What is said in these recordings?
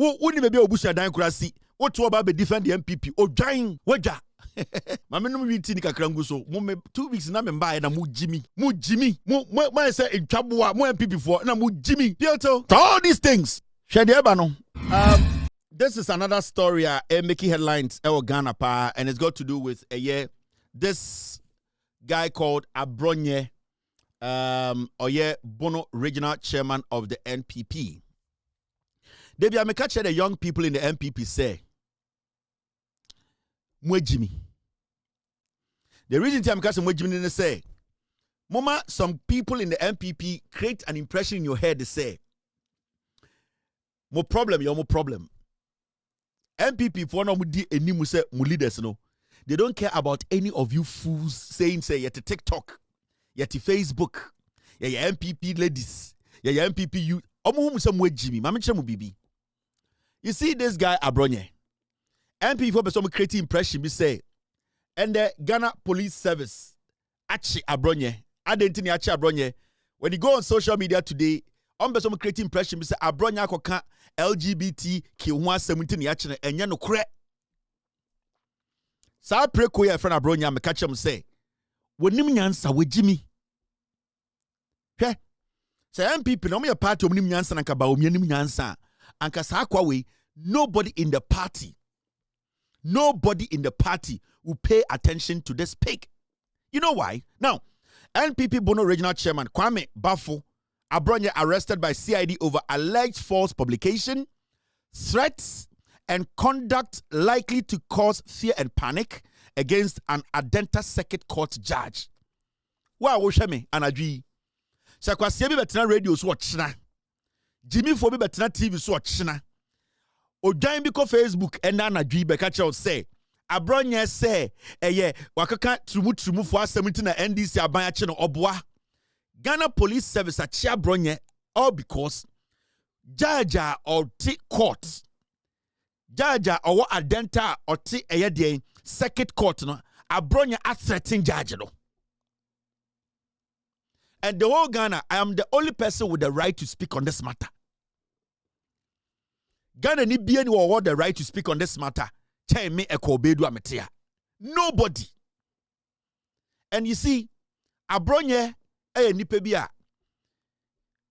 Woni be obusu dan kurasi. What to about be defend the NPP? O join waja. Mama no meeting ni kakrangu so. Mo 2 weeks na me mba na mo Jimmy. Mo say intwaboa mo NPP for na mo Jimmy. Pietro. All these things. Shede eba no. This is another story making headlines Ghana pa, and it's got to do with this guy called Abronye Bono, regional chairman of the NPP. Debi I catch the young people in the NPP say Mwejimi. The reason I'm catching Mwejimi is say, Mama, some people in the NPP create an impression in your head. They say, "Mo problem, you're more problem." NPP for no mudi eni mu say mu leaders no. They don't care about any of you fools saying say yet TikTok, yet Facebook, yeah NPP ladies, yeah NPP youth. Omo mu say Mwejimi. Mama che mu bibi. You see this guy Abronye. NPP for some creating impression, we say, and the Ghana Police Service, Achi Abronye, Adenta ni Achi Abronye. When you go on social media today, some creating impression, we say Abronye akoka LGBT ki 17 ya chine enya no kre. Sa preko ya friend Abronye me catch him say, wonim nyansa wejimi. Hwe. Say NPP no me party onim nyansa na kaba omianim nyansa. Anka sa kwa we nobody in the party will pay attention to this pig. You know why? Now, NPP Bono regional chairman Kwame Bafo Abronye arrested by CID over alleged false publication, threats, and conduct likely to cause fear and panic against an Adenta Circuit Court judge. Wow, Oshame Anadri. Sakwasi bi betena radio so china. Jimmy for bi betena TV so china. Ojan bi ko Facebook and Anadri be catch out say Abronye say wakaka trumu for 17 na NDC aban ache no oboa. Ghana Police Service achi Abronye all because judge or court. Judge or Adenta or Circuit Court no Abronye a threatening judge no. And the whole Ghana, I am the only person with the right to speak on this matter. Ghana ni bien or the right to speak on this matter. Tell me ekobedu ametia. Nobody. And you see, Abronye nipe bia.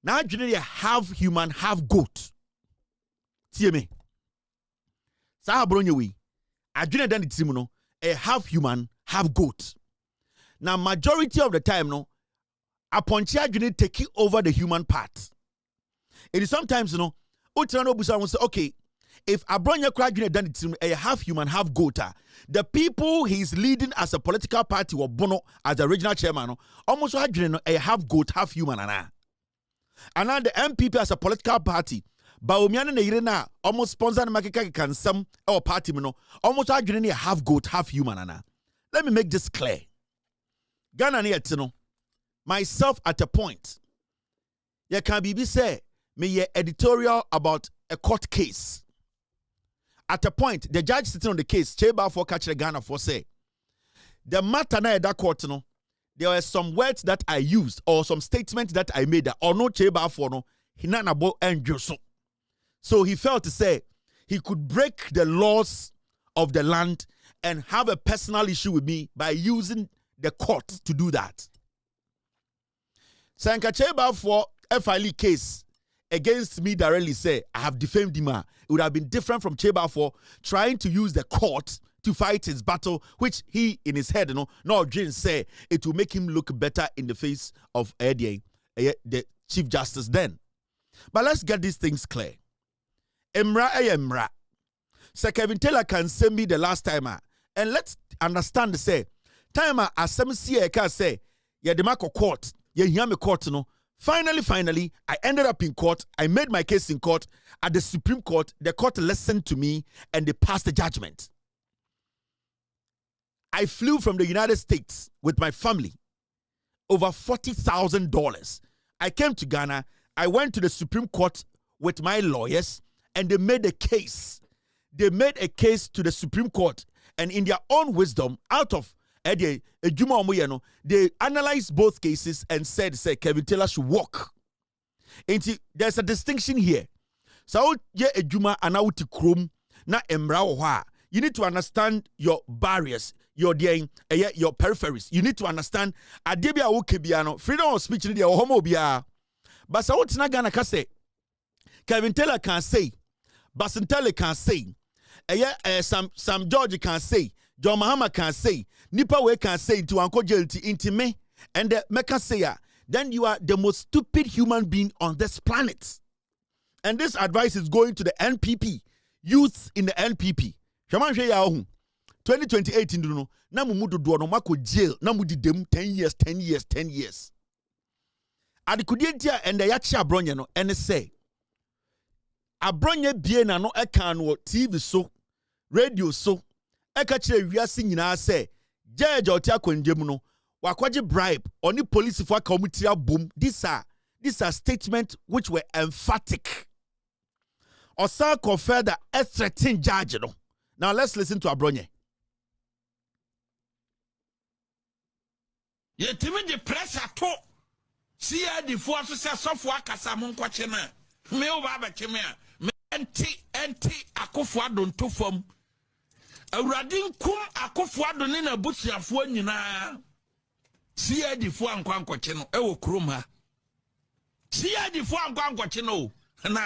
Now generally half human, half goat. See me. Sa Abronye we. Adwene dan timu no half human, half goat. Now majority of the time no Aponchi adwene taking over the human part. It is sometimes Utrano Busa will say, okay, if Abronye adwene dan timu half human, half goat, the people he's leading as a political party or Bono as the regional chairman almost adwene half goat, half human and now the NPP as a political party. Baomiana na irena almost sponsor na makeka can some our party almost adwene half goat, half human Let me make this clear. Ghana ni etino. Myself at a point. You can be say me editorial about a court case. At a point, the judge sitting on the case, Cheba for catch the Ghana for say the matter na that court there were some words that I used or some statements that I made that or no Cheba for no hinanabo and Joso. So he felt to say he could break the laws of the land and have a personal issue with me by using the court to do that. Sanka Cheba for a filing case against me directly say I have defamed him. It would have been different from Cheba for trying to use the court to fight his battle, which he in his head, no Jane say it will make him look better in the face of the Chief Justice then. But let's get these things clear. Emra. Sir Kevin Taylor can send me the last timer. And let's understand say timer as some can say the Marco court. Court, Finally, I ended up in court. I made my case in court. At the Supreme Court, the court listened to me and they passed the judgment. I flew from the United States with my family. Over $40,000. I came to Ghana. I went to the Supreme Court with my lawyers and they made a case. They made a case to the Supreme Court and in their own wisdom, out of they analyzed both cases and said, Kevin Taylor should walk. And there's a distinction here. So ye ejuma anawuti krom na emra wo ha. You need to understand your barriers, your peripheries. You need to understand adebia wo kebiano. Freedom of speech ni dia homo bia. But so what Gana can say? Kevin Taylor can say, Basintele can say, Sam George can say, John Mahama can say, Nipa we can say to Uncle Jelty into me, and the Mecca say, then you are the most stupid human being on this planet. And this advice is going to the NPP, youth in the NPP. 2028 no na mumudu do no mako jail na mudi dem 10 years. Adikudientia and the yachi Abronye no and say Abronye bie na no eka no TV so radio so eka kire wiase nyina say judge oti akwandem no wakwaje bribe oni police for aka boom. These are statements which were emphatic. Osa confirmed that a threatening judge no. Now let's listen to Abronye. Yetimi the pressure to see the force so for akasamon kwache na me o ba cheme a me enti akofo adon to fam awradin kum akofo adon na busuafo nyina see the fo ankwan kwache no e wo krom ha see the fo ankwan kwache no na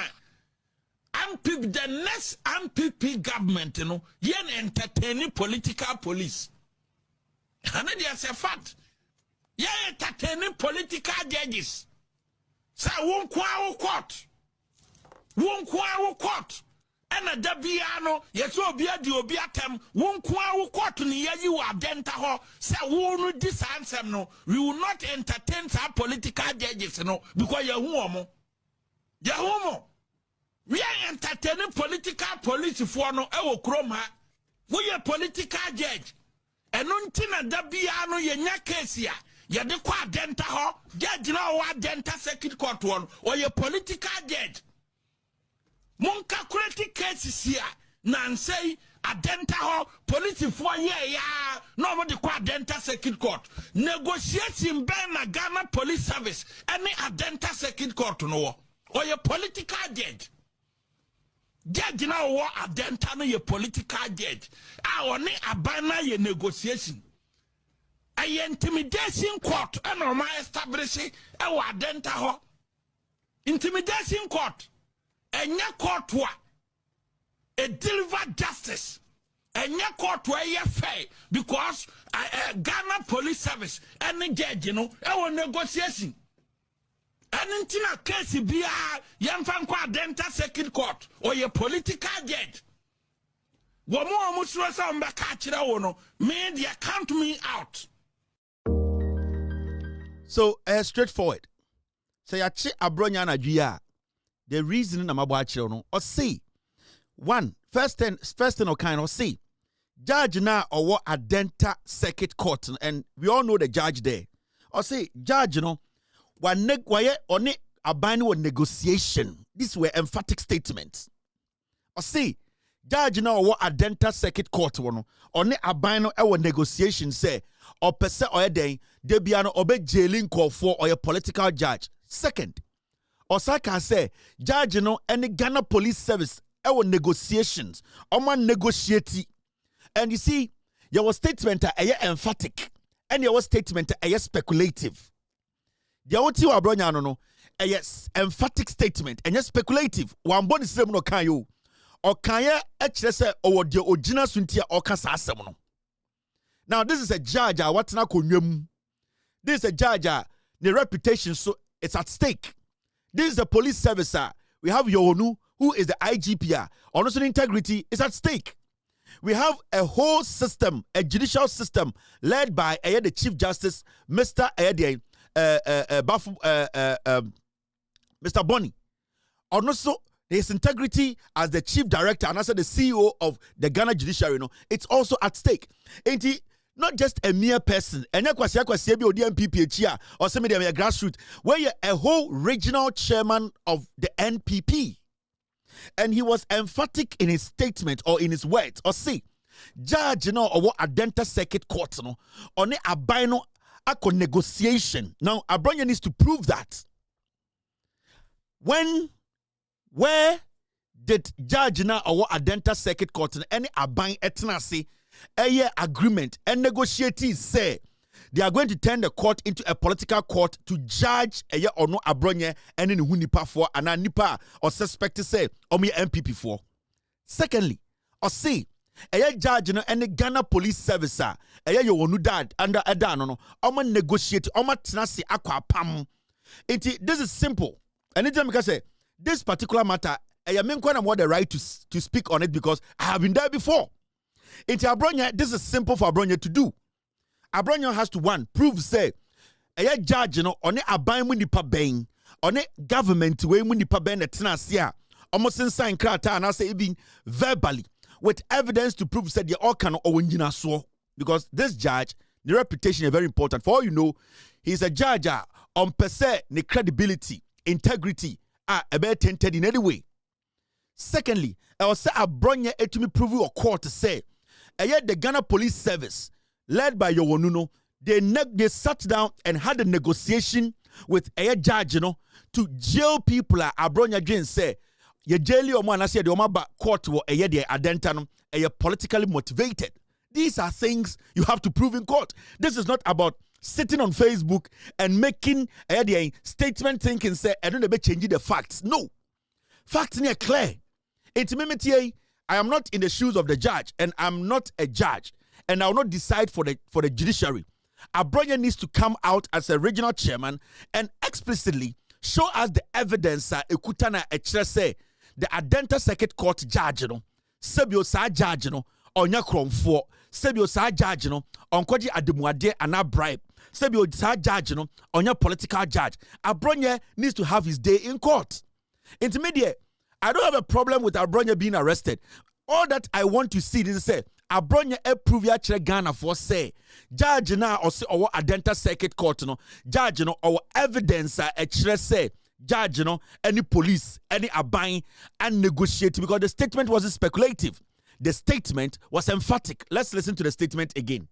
MPP, the next MPP government, you know, yen entertaining political police. And then there's a fact. Yen entertaining political judges. So, won't court. And a debiano, yes, will be a diobiatem, won't court ni you Adenta ho, say, won't this answer no. We will not entertain some political judges, no, because you're homo. You're homo. We are entertaining political police for no ewo kroma. We are political judge. And untina dabiano ye nya case ya. Ya de kwa Adenta ho. Judge na wa Adenta circuit court one. Or ye political judge. Munka kureti cases ya. Nan say Adenta ho. Police for ye ya. No mo de kwa Adenta circuit court. Negotiating ben na Ghana police service. Any Adenta circuit court no. Or ye political judge. Judge na wo Adenta no ye political judge. Oni abana ye negotiation. A intimidation court and ma establish e wo Adenta ho. Intimidation court. Enya court wa. E deliver justice. Enya court wa ye fair because Ghana police service any judge you know e wo negotiation. And in case be young fan Adenta circuit court or your political judge. One more musrasa on back no media count me out. So straightforward. Say achi Abronye na dua. The reason na mabo achi no or say one first thing or kind or say judge na or Adenta circuit court and we all know the judge there. Or say judge no why on it abandon negotiation. These were emphatic statements. Or see, judge now what Adenta circuit court one on it abandon our negotiation say or per se or day they be an obey jailing call for or a political judge. Second, Osaka say judge no any Ghana police service our negotiations or man negotiate. And you see, your statement are emphatic and your statement are speculative. The oti wa Abronye no a yes emphatic statement and yes speculative one body system no kan yo or kan ye e kire se o de ogina suntia o ka sa asem no. Now this is a judge what na konwam. This is a judge the reputation so it's at stake. This is a police service we have Yohonu who is the IGP also integrity is at stake. We have a whole system, a judicial system led by the Chief Justice Mr. Mr. Bonny. Also, his integrity as the chief director and also the CEO of the Ghana Judiciary, it's also at stake. Ain't he? Not just a mere person. And or some media grassroots, where you're a whole regional chairman of the NPP. And he was emphatic in his statement or in his words. Or see, judge or what Adenta circuit court on the abino a negotiation. Now, Abronye needs to prove that. When, where, did judge na or Adenta Circuit Court any aban etnasi agreement and negotiate say they are going to turn the court into a political court to judge or no Abronye and in hunipa for and nipa or suspect say NPP for. Secondly, or say judge no any Ghana police service your onu dad under no negotiate tenasi akwa pam. This is simple. Anytime I say this particular matter, I am want the right to speak on it because I have been there before. Abronye, this is simple for Abronye to do. Abronye has to prove say a judge on a aban nipa ben on a government way nipa ben etnasia almost sign krata and I say even verbally with evidence to prove said they all can or so because this judge the reputation is very important. For all you know, he's a judge on per se the credibility, integrity a bit tainted in any way. Secondly, I will say Abronye to me prove or court to say the Ghana Police Service led by Yowonuno, they sat down and had a negotiation with a judge, to jail people. Abronye Jane say, ye jail or man, I said, the court or a de Adenta, a politically motivated. These are things you have to prove in court. This is not about sitting on Facebook and making a statement thinking, say, I don't know, changing the facts. No. Facts are clear. Intimidate, I am not in the shoes of the judge, and I'm not a judge. And I will not decide for the judiciary. Abronye needs to come out as a regional chairman and explicitly show us the evidence ekutana say the Adenta Circuit Court judge sebio sa judge onya kromfo sebio sa judge onkwaji ademuade ana bribe sebio sa judge onya political judge. Abronye needs to have his day in court. Intermediate, I don't have a problem with Abronye being arrested. All that I want to see is say Abronye prove ya chere Ghana for say judge na or say or Adenta Circuit Court judge or evidence chere say judge any police any aban and negotiate because the statement wasn't speculative. The statement was emphatic. Let's listen to the statement again.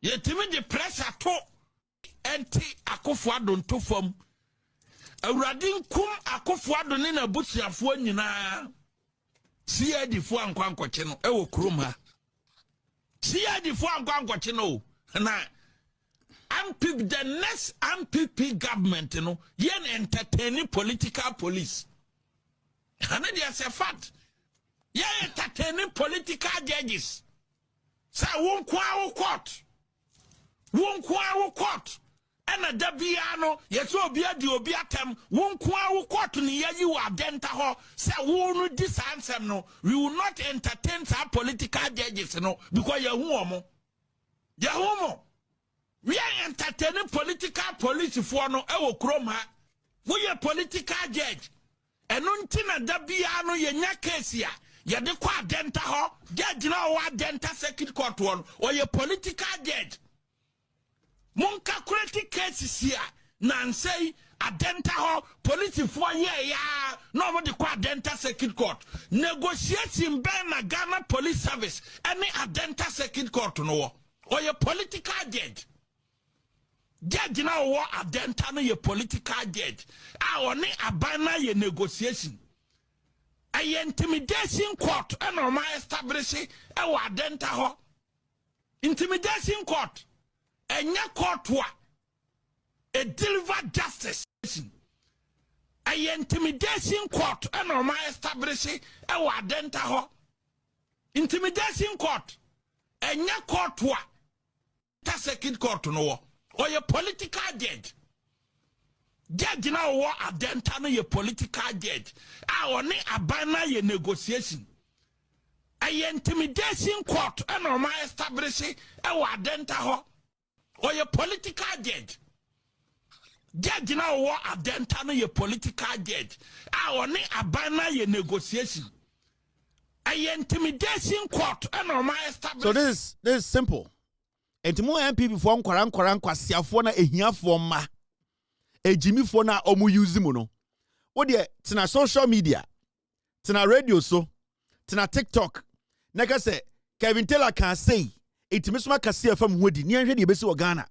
Yetimi the pressure to enti Akufo-Addo to form Awurade kum Akufo-Addo ne na busuafo nyina CID fo ankwankwache no ewo kurom ha CID fo ankwankwache no na MPP the next MPP government yen entertaining political police and there's a fact yen entertaining political judges say won kwa court ena da bia no yeso obi adi obi atem won kwa court ni yayi wa Adenta ho say won di sansem no we will not entertain some political judges no because yehu omo we are entertaining political police for no ewo krom ha we are political judge eno ntina da bia no yenya case ya yede kwa Adenta ho judge na wa Adenta Circuit Court won or ye political judge Monka create cases here. Nansay Adenta ho police for ya nobody kwa Adenta Circuit Court. Negotiating ben na Ghana Police Service any Adenta Circuit Court no or your political judge. Judge na wo Adenta no your political judge. Oni abana ye negotiation. A intimidation court and my establishing a Adenta ho. Intimidation court. Enya court wa a deliver justice a intimidation court and my establishing a Adenta ho intimidation court enya court wa ta second court no or your political judge na wo Adenta no your political judge oni abana ye negotiation a intimidation court and my establishing a Adenta ho or your political judge na wo Adenta no your political judge oni abana ye negotiation a intimidation court and my establishment. So this is simple. Entimo MPP for nkwaran kwasiafo na ehiafo ma ejimifo na omu use mu no wo de tena social media tena radio so tena TikTok na ka say Kevin Taylor can say itimesoma kase afam hodi ni anhwe de besi wo Ghana.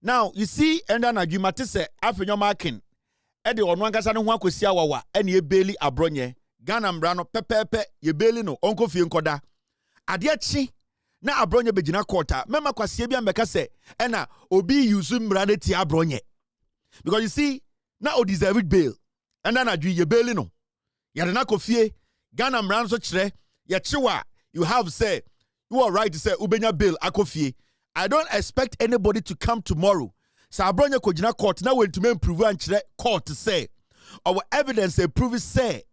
Now you see enda na dwumate say afenyo marking ede ono ankasa ne ho akosi awawa ene ye beli Abronye Ghana mbra no pepepe ye beli no onko fie nkoda ade achi na Abronye begina court a mema kwasie bia mbeka se ena obi use mbra ne ti Abronye because you see na o deserve bail and then adwi ye beli no ya de na kofie Ghana mbra no so kire ye chiwa you have say you are right to say ubenya bail akofie. I don't expect anybody to come tomorrow. So Abronye kojina court now when to me prove and court to say our evidence prove say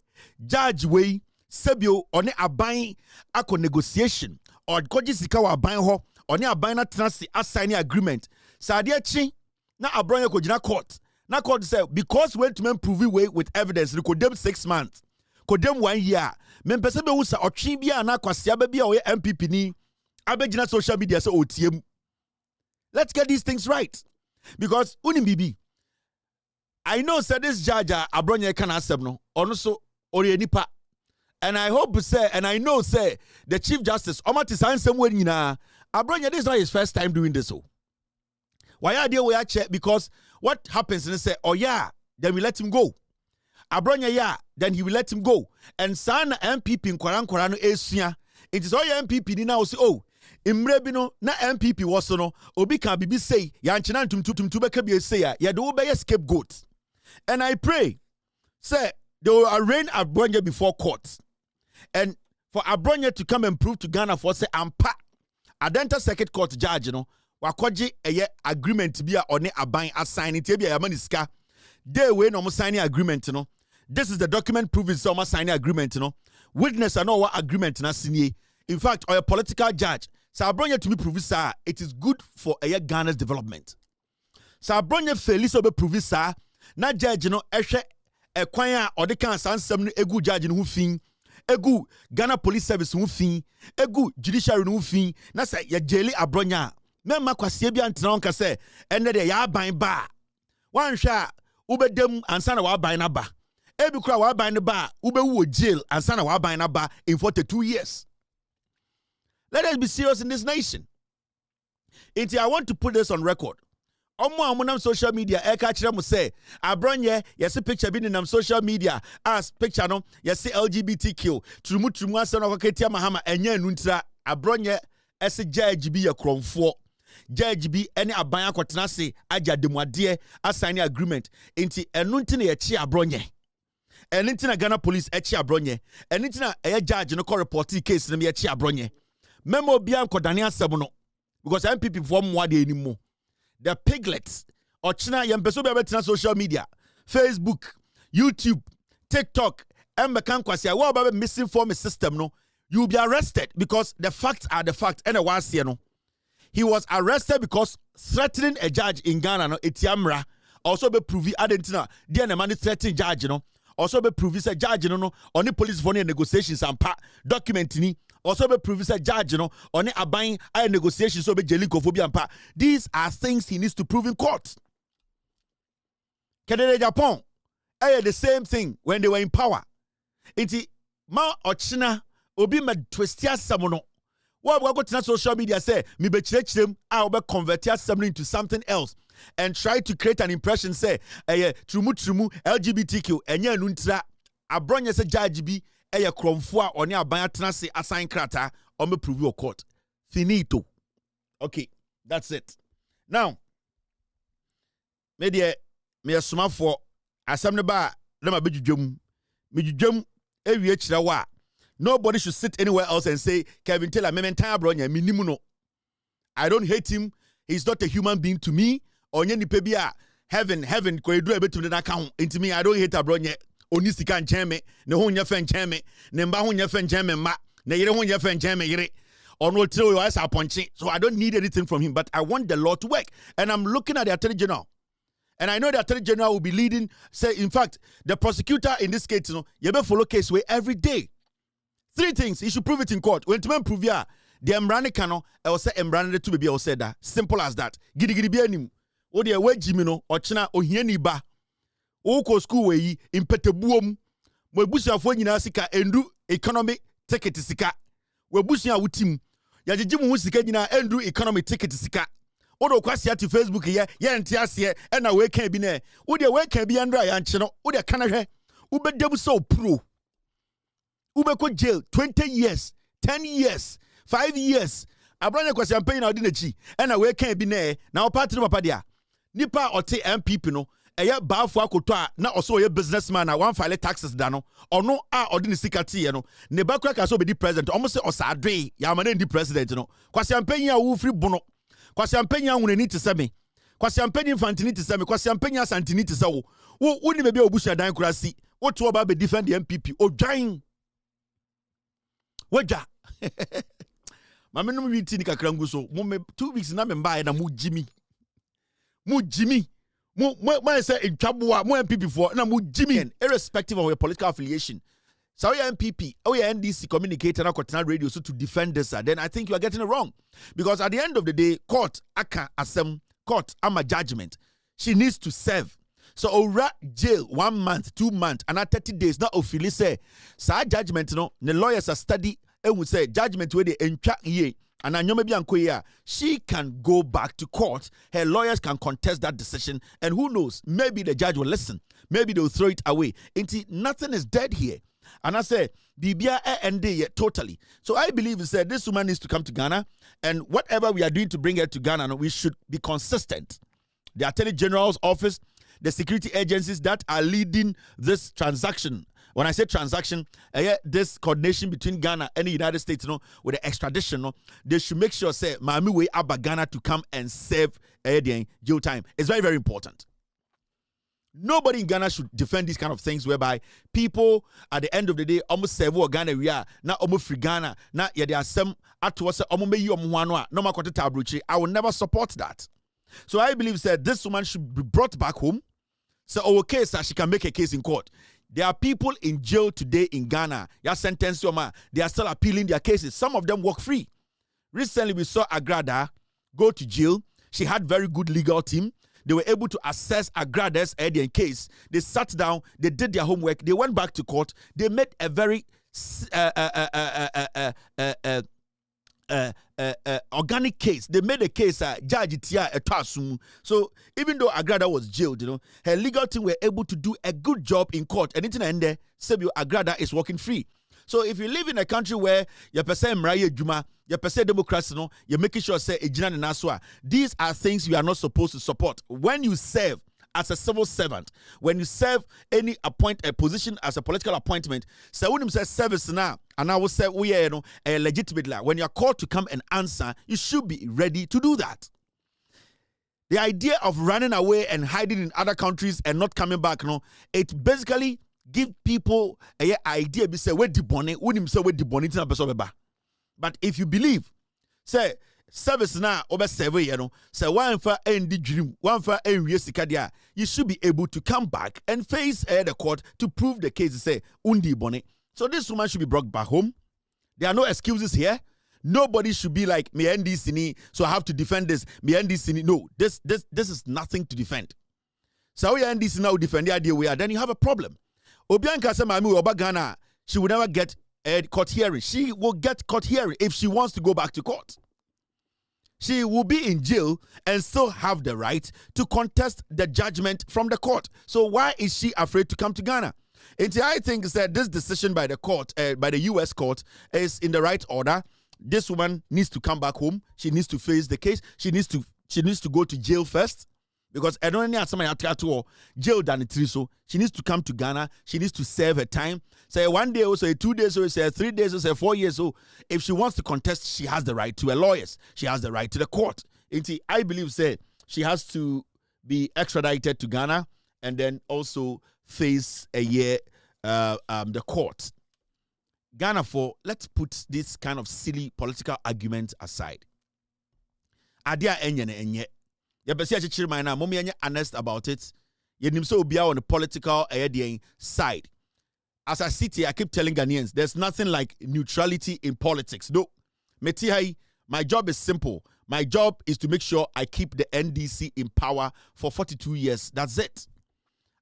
judge way sebio on aban ako negotiation or koji sika wa aban ho on aban na transi assign agreement. So adia chi na Abronye kojina court. Na court say because when to me prove way with evidence we could them 6 months. Could them 1 year. Men pese be usa otwi bia na kwasia ba bia o NPP ni abegina social media say otiem. Let's get these things right. Because Unibibi, I know said this judge Abronye can accept no, also Orienipa. And I hope say, and I know say the Chief Justice Omati sign somewhere in Abronye, this is not his first time doing this. Why are they we check? Because what happens and say, oh yeah, then we let him go. Abronye yeah, then he will let him go. And son MPP in Korano Esia. It is all your MPP now say, oh. Imrebino na NPP was no obi can bibi say yanchina tum beka bi say ya de obey scapegoat. And I pray say they will arraign Abronye before court. And for Abronye to come and prove to Ghana for say ampa Adenta Circuit Court judge no wakoji eye agreement bia one aban assign it bia yamaniska day we no signing agreement no. This is the document proving some signing agreement no. Witness and what agreement na sinye. In fact, or a political judge so Abronye to me prove sir, it is good for a Ghana's development. So Abronye fairly so be prove sir, na judge no ehwe ekwan or the kan sansem no egu judge no fin, egu Ghana Police Service no fin, egu judiciary no fin, na say ye jeli Abronye. Memma kwasie bia ntena onka say enne de ya ban ba. Wan hwa ubedem ansa na wa ban na ba. Ebi kura wa ban na ba, ubewu jail ansa na wa ban na ba in 42 years. Let us be serious in this nation. I want to put this on record. Omo social media eka kire mo say Abronye yesi picture bi nam social media as picture no yesi LGBTQ trumu ase no koketia mahama enye anu Abronye ese judge bi ye kromfo judge bi ene aban akotena se agya demuade assign agreement enti enu nti na ye chi Abronye enu nti na Ghana police e chi Abronye enu nti na judge no ko report case na ye chi Abronye memo bian kodane asem no because MPP for mo de animo the piglets or china yempeso be betina social media Facebook YouTube TikTok embekan kwase wa ba missing form system no you will be arrested because the facts are the facts and was here no he was arrested because threatening a judge in Ghana no etiamra also be prove Adenta there na man threatening judge no also be prove say judge no on the police for negotiations and document ni also be prove say judge no on aban I negotiations so be jelikophobia ampa. These are things he needs to prove in court. Canada Japan the same thing when they were in power. Iti ma ochina obi ma twistia samono. What we go to social media say me be chirechirem I will convert something into something else and try to create an impression say trumu LGBTQ enye nuntra Abronye say judge bi eye kromfo a oni aban atena se assign krata o me prove your court finito. Okay, that's it. Now me asoma for asem ne ba na ma bedwudwam ewie kire wa nobody should sit anywhere else and say Kevin Taylor mementan Abronye minimu no. I don't hate him. He's not a human being to me. Onye nipa bi a heaven ko edu ebetum na ka ho. Into me I don't hate Abronye. Oni sika nchen me ne ho nya fe nchen me ne mba ho nya fe nchen me ma ne yire ho nya fe nchen me yire ono tell you as aponche. So I don't need anything from him, but I want the law to work. And I'm looking at the Attorney General. And I know the Attorney General will be leading, say, in fact, the prosecutor in this case, you better follow case way every day. 3 things, he should prove it in court. When to prove ya, the Embrane Kano, I will say Embrane to be said that. Simple as that. Gidi be anim. O de we jimino, or china, or hieni ba. O ko school way, impetebuum. We busia for nyina sika endu economic ticket sika. We busia wutim. Ya jijimu sika nyina endu economic ticket sika. Odo kwasia to Facebook ye ntiasie e na we kan bi na wo de we kan bi andra ya nche no wo de kana hwe wo be dem so pro wo be ko jail 20 years 10 years 5 years Abronye kwasia mpany na odi na chi e na we kan bi na wo party no papa dia nipa ote NPP no eye baafo akoto a na oso ye businessman na one file taxes da no ono a odi ne sikati ye no ne bakura ka so be di president omo se osadwe ya ma na di president no kwasia mpany a wo free bono kwasi ampenyi anwuneni te seme kwasi ampenyi infantini te seme kwasi ampenyi asantini te se wo ni bebe obusu dan kurasi wo to ba be defend the NPP odwan waja mame no mi ti ni kakra ngu so mo me 2 weeks na me mba na mo jimi mo say ntwaboa mo NPP for na mo jimi irrespective of your political affiliation. So your NPP, or your NDC communicator na Kotana radio so to defend this, then I think you are getting it wrong. Because at the end of the day, court aka asem, court ama judgment. She needs to serve. So ora jail 1 month, 2 months, and 30 days. Now officially say, sa judgment no, the lawyers are study and would say judgment where they entwa ye. And she can go back to court. Her lawyers can contest that decision. And who knows, maybe the judge will listen. Maybe they'll throw it away. Nothing is dead here. And I say, Bibia ND totally. So I believe this woman needs to come to Ghana, and whatever we are doing to bring her to Ghana, we should be consistent. The Attorney General's office, the security agencies that are leading this transaction. When I say transaction, this coordination between Ghana and the United States, with the extradition, they should make sure say Mami way Abba Ghana to come and serve jail time. It's very, very important. Nobody in Ghana should defend these kind of things whereby people at the end of the day almost serve Ghana we are now almost free Ghana now there are some at was I will never support that. So I believe that this woman should be brought back home. So our case that she can make a case in court. There are people in jail today in Ghana. They are still appealing their cases. Some of them work free. Recently we saw Agrada go to jail. She had very good legal team. They were able to assess Agrada's case. They sat down, they did their homework, they went back to court, they made a very organic case. They made a case, Judge Tia Etasumu. So even though Agrada was jailed, her legal team were able to do a good job in court. And in the end, Sebio Agrada is working free. So if you live in a country where you perceive Mraya Juma, you perceive democracy, you're making sure say Ejina Naswa. These are things you are not supposed to support. When you serve as a civil servant, when you serve any a position as a political appointment, say when you say service now, and I will say we are legitimate. When you are called to come and answer, you should be ready to do that. The idea of running away and hiding in other countries and not coming back, it basically give people a idea be say we debonne unim say we debonne tina person beba. But if you believe say service na obe serve say one for end dream one for enwie sika dia, you should be able to come back and face the court to prove the case say undi bone. So this woman should be brought back home. There are no excuses here. Nobody should be like me NDC, so I have to defend this. Me NDC, no, this is nothing to defend. So we NDC now defend the idea we are, then you have a problem. Obianka said, "Mami Oba Ghana, she will never get a court hearing. She will get court hearing if she wants to go back to court. She will be in jail and still have the right to contest the judgment from the court. So why is she afraid to come to Ghana?" And I think that this decision by the court, by the U.S. court, is in the right order. This woman needs to come back home. She needs to face the case. She needs to go to jail first. Because I don't need somebody to jail than it is. So she needs to come to Ghana. She needs to serve her time. Say 1 day or say 2 days or say 3 days or say 4 years. So if she wants to contest, she has the right to her lawyers. She has the right to the court. I believe say she has to be extradited to Ghana and then also face a year the court. Ghana let's put this kind of silly political argument aside. Adia enye. Honest about it. On the political side. As I sit here, I keep telling Ghanaians, there's nothing like neutrality in politics. No. My job is simple. My job is to make sure I keep the NDC in power for 42 years. That's it.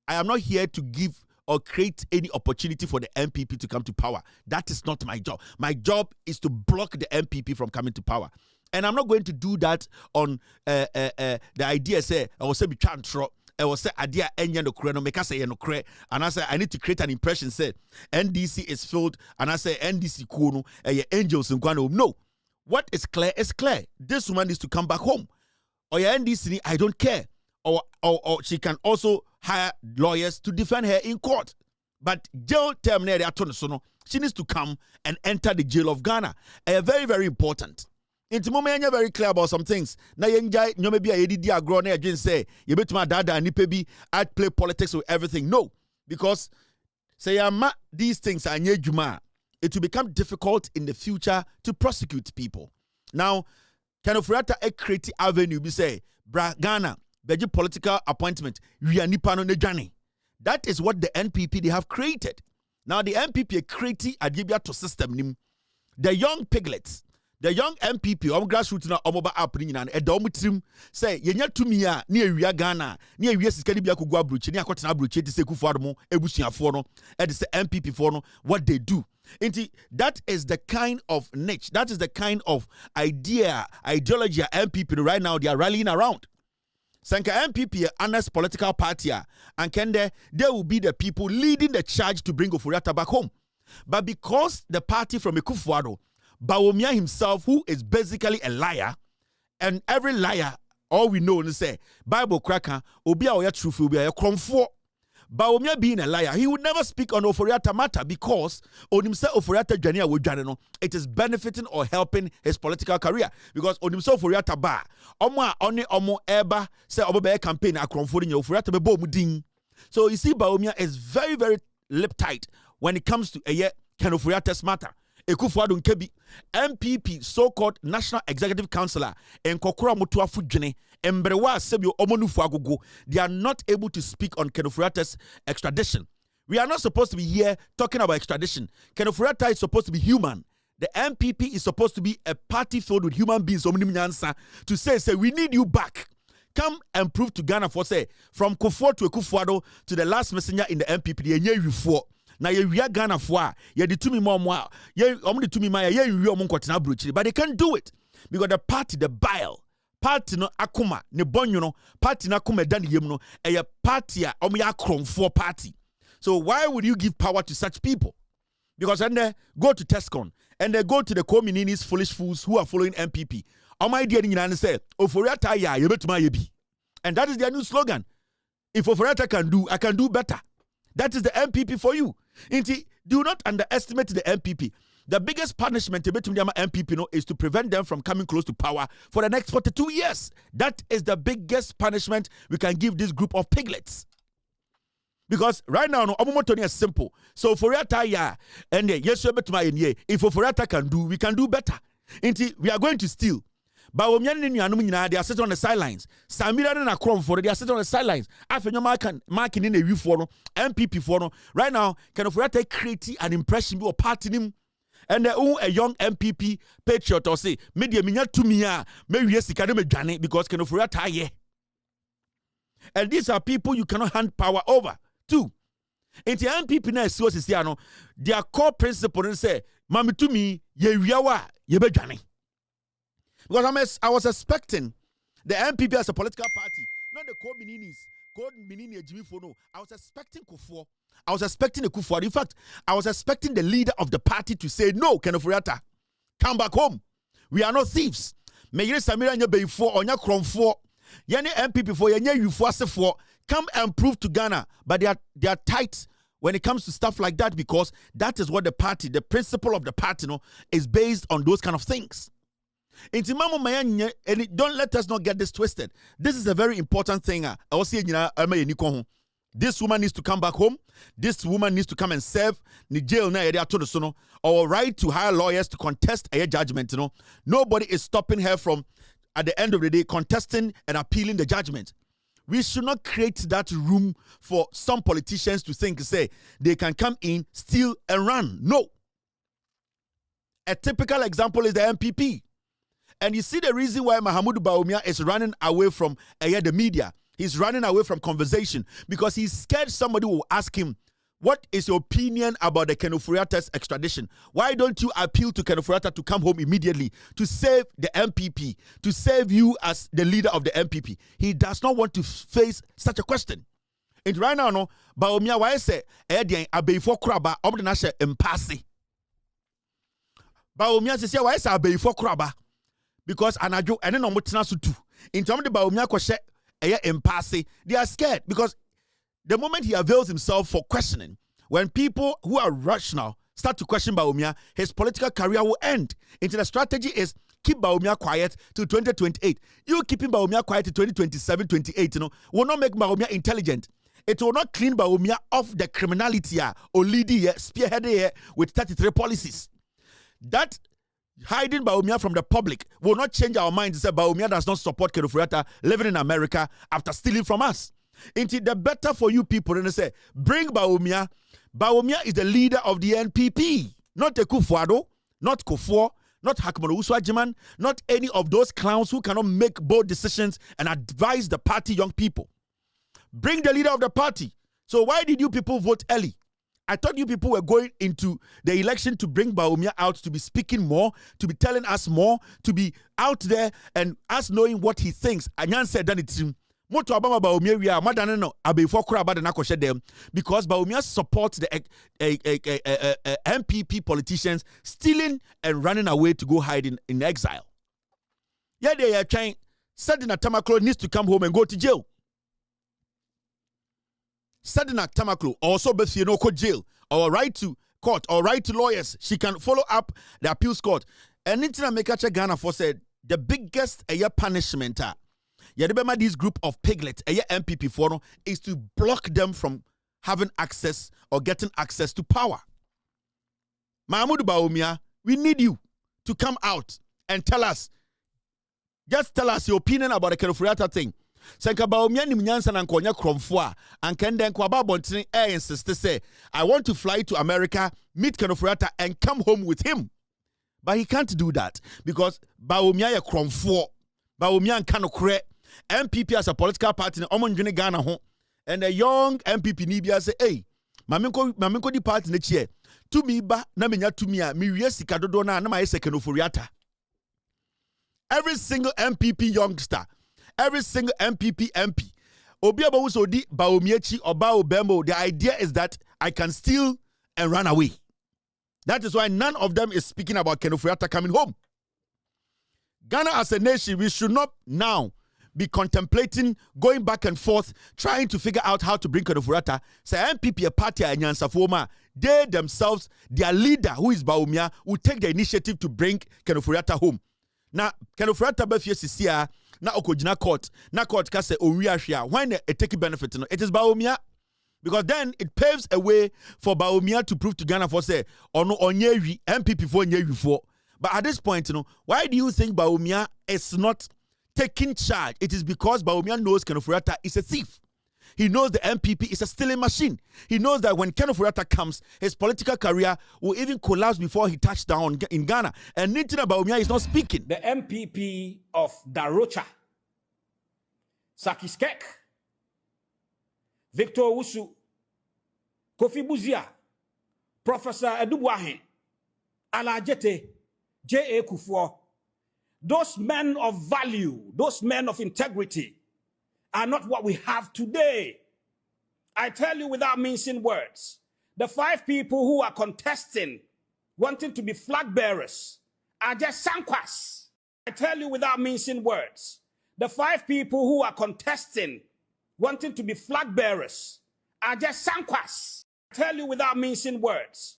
I am not here to give or create any opportunity for the NPP to come to power. That is not my job. My job is to block the NPP from coming to power. And I'm not going to do that on the idea say I will say be chantro. I will say idea enye no kure no make say no kure, and I say I need to create an impression say NDC is filled, and I say NDC cool no angels in Kwano. No, what is clear is clear. This woman needs to come back home. Or your NDC, I don't care. Or she can also hire lawyers to defend her in court. But jail term near the she needs to come and enter the jail of Ghana. Very, very important. Into moment, you're very clear about some things. Now, you maybe a EDD agro near again say, you bet my dad and NPP, I'd play politics with everything. No, because say, these things are near Juma. It will become difficult in the future to prosecute people. Now, kind of a creative avenue, we say, Ghana, beji political appointment, we are nipano nejani. That is what the NPP they have created. Now, the NPP created a debia to system. The young piglets, the young MPP, grassroots na omoba apni and edomutrim say yenya tumia near we Ghana, near we Scandibia Kugwa Bruch, near Cotton Bruch, the Seku Farmo, Ebusia Forno, and the MPP Forno, what they do. That is the kind of niche, that is the kind of ideology MPP right now they are rallying around. Sanka MPP, honest political party, and Kende, they will be the people leading the charge to bring Oforiatta back home. But because the party from Ekufuado, Bawumia himself, who is basically a liar, and every liar, all we know is say, Bible cracker, Obia Oya truth will be a cromfo. Bawumia being a liar, he would never speak on Oforiatta matter because on himself Oforiatta Jania would janeno. It is benefiting or helping his political career. Because on himself Oforiatta ba, omo eba say obo campaign akromfo ni Oforiatta be bo muding. So you see, Bawumia is very, very lip tight when it comes to a year can Oforiatta's matter. Ekufuado Nkebi, MPP, so-called National Executive Councillor, and Kokora Mutua Fujene, Embrewa Sebio Omonufu Agogo, they are not able to speak on Ken Oforiatta's extradition. We are not supposed to be here talking about extradition. Ken Oforiatta is supposed to be human. The MPP is supposed to be a party filled with human beings, to say, we need you back. Come and prove to Ghana for say, from Kufuor to Ekufuado to the last messenger in the MPP, the you for. Now you Ghana for ye the 2 more ye only 2 ma ye but they can't do it because the party the bile party no akuma ne bonyo no party na akuma dan yem no a party a kromfo party. So why would you give power to such people? Because then they go to Tescon and they go to the communities foolish fools who are following MPP. My idea and say Oforiatta ya ye betuma ye bi, and that is their new slogan. If Oforiatta can do, I can do better. That is the MPP for you. Do not underestimate the MPP. The biggest punishment between the MPP is to prevent them from coming close to power for the next 42 years. That is the biggest punishment we can give this group of piglets. Because right now, Omomotoni is simple. So Oforiatta, yeah, and yes, if Oforiatta can do, we can do better. We are going to steal. But when they are sitting on the sidelines. Samira and Akron for they are sitting on the sidelines. After your marking in a view for MPP for right now, can Oforiatta create an impression of party and a young MPP patriot or say, media minya to me, maybe yes, because can Oforiatta ye. And these are people you cannot hand power over to. In the MPP now, their core principle is say, Mami to me, ye wiawa, ye be jani. Because I was expecting the MPP as a political party, not the co-mininis, Jimmy Fono. I was expecting Kufuor. I was expecting a Kufuor. In fact, I was expecting the leader of the party to say, no, Ken Oforiatta, come back home. We are not thieves. May you Samira nye be for on your crom for Yene MPP for Yene you for come and prove to Ghana. But they are tight when it comes to stuff like that because that is what the party, the principle of the party, is based on those kind of things. And don't let us not get this twisted. This is a very important thing. This woman needs to come back home. This woman needs to come and serve the jail or right to hire lawyers to contest a judgment. Nobody is stopping her from, at the end of the day, contesting and appealing the judgment. We should not create that room for some politicians to think, say, they can come in, steal, and run. No. A typical example is the MPP. And you see the reason why Mahamudu Bawumia is running away from the media. He's running away from conversation because he's scared somebody will ask him, What is your opinion about the Ken Ofori-Attah's extradition? Why don't you appeal to Ken Ofori-Attah to come home immediately to save the NPP, to save you as the leader of the NPP? He does not want to face such a question. And right now, no, Bawumia, why say, Abeifo Kraba, Omdenashe Impasi. Bawumia says, why say Abeifo Kraba? Because Anajo, and then Omotina Sutu. In terms of the Bawumia Koshe, Impasi, they are scared because the moment he avails himself for questioning, when people who are rational start to question Bawumia, his political career will end. Into the strategy is keep Bawumia quiet till 2028. You keeping Bawumia quiet till 2027, 28, will not make Bawumia intelligent. It will not clean Bawumia off the criminality or leading spearheaded with 33 policies. That hiding Bawumia from the public will not change our minds to say Bawumia does not support Ken Ofori-Attah living in America after stealing from us. Into the better for you people, and they say, bring Bawumia. Bawumia is the leader of the NPP, not Ekufuado, not Kufuor, not Hakmano Uswajiman, not any of those clowns who cannot make bold decisions and advise the party young people. Bring the leader of the party. So why did you people vote early? I thought you people were going into the election to bring Bawumia out, to be speaking more, to be telling us more, to be out there and us knowing what he thinks. Anyan said that it's him. Moto Obama Bawumia we are madana no Abeifo Kraba na koshe dem because Bawumia supports the NPP politicians stealing and running away to go hide in exile. Yeah, they are trying. Sadina Tamaklo needs to come home and go to jail. Sadina Tamaklo also Bethia no jail or right to court or right to lawyers. She can follow up the appeals court. And Nitina Mekacha Ghana for said the biggest punishment this group of piglets NPP for is to block them from having access or getting access to power. Mahmoud Bawumia, we need you to come out and tell us. Just tell us your opinion about the Ken Ofori-Attah thing. Senka Bawumia ni mnyansa na nkonya kromfoa ankende nkwa babontene insist say I want to fly to America, meet Ken Ofori-Attah and come home with him. But he can't do that because Bawumia ye kromfo. Bawumia nkano kre. NPP as a political party omonjene Ghana ho. And the young NPP Nibia say, hey, maminko di party next year. To me ba na menya to me a mi wie sika dodo na ma yese Ken Ofori-Attah. Every single NPP youngster, every single NPP MP, obi abawu so di Bawumia oba obembo, the idea is that I can steal and run away. That is why none of them is speaking about Ken Ofori-Attah coming home. Ghana as a nation, we should not now be contemplating going back and forth, trying to figure out how to bring Ken Ofori-Attah. Say NPP a party and Nyansafoma, they themselves, their leader, who is Bawumia, will take the initiative to bring Ken Ofori-Attah home. Now, Ken Ofori-Attah befie sisia, na okojina court, na court ka say onwiahwea, when it take benefit, it is Bawumia. Because then it paves a way for Bawumia to prove to Ghana for say, ono onyewi, NPP for onyewi for. But at this point, why do you think Bawumia is not taking charge? It is because Bawumia knows Ken Ofori-Attah is a thief. He knows the NPP is a stealing machine. He knows that when Ken Ofori-Attah comes, his political career will even collapse before he touches down in Ghana. And Nitina Bawumia is not speaking. The MPP of Darocha, Sakiskek, Victor Wusu, Kofi Buzia, Professor Edubuahen, Alajete, J.A. Kufuor, those men of value, those men of integrity are not what we have today. I tell you without mincing words, the 5 people who are contesting, wanting to be flag bearers, are just sankwas. I tell you without mincing words, the 5 people who are contesting, wanting to be flag bearers, are just sankwas. I tell you without mincing words,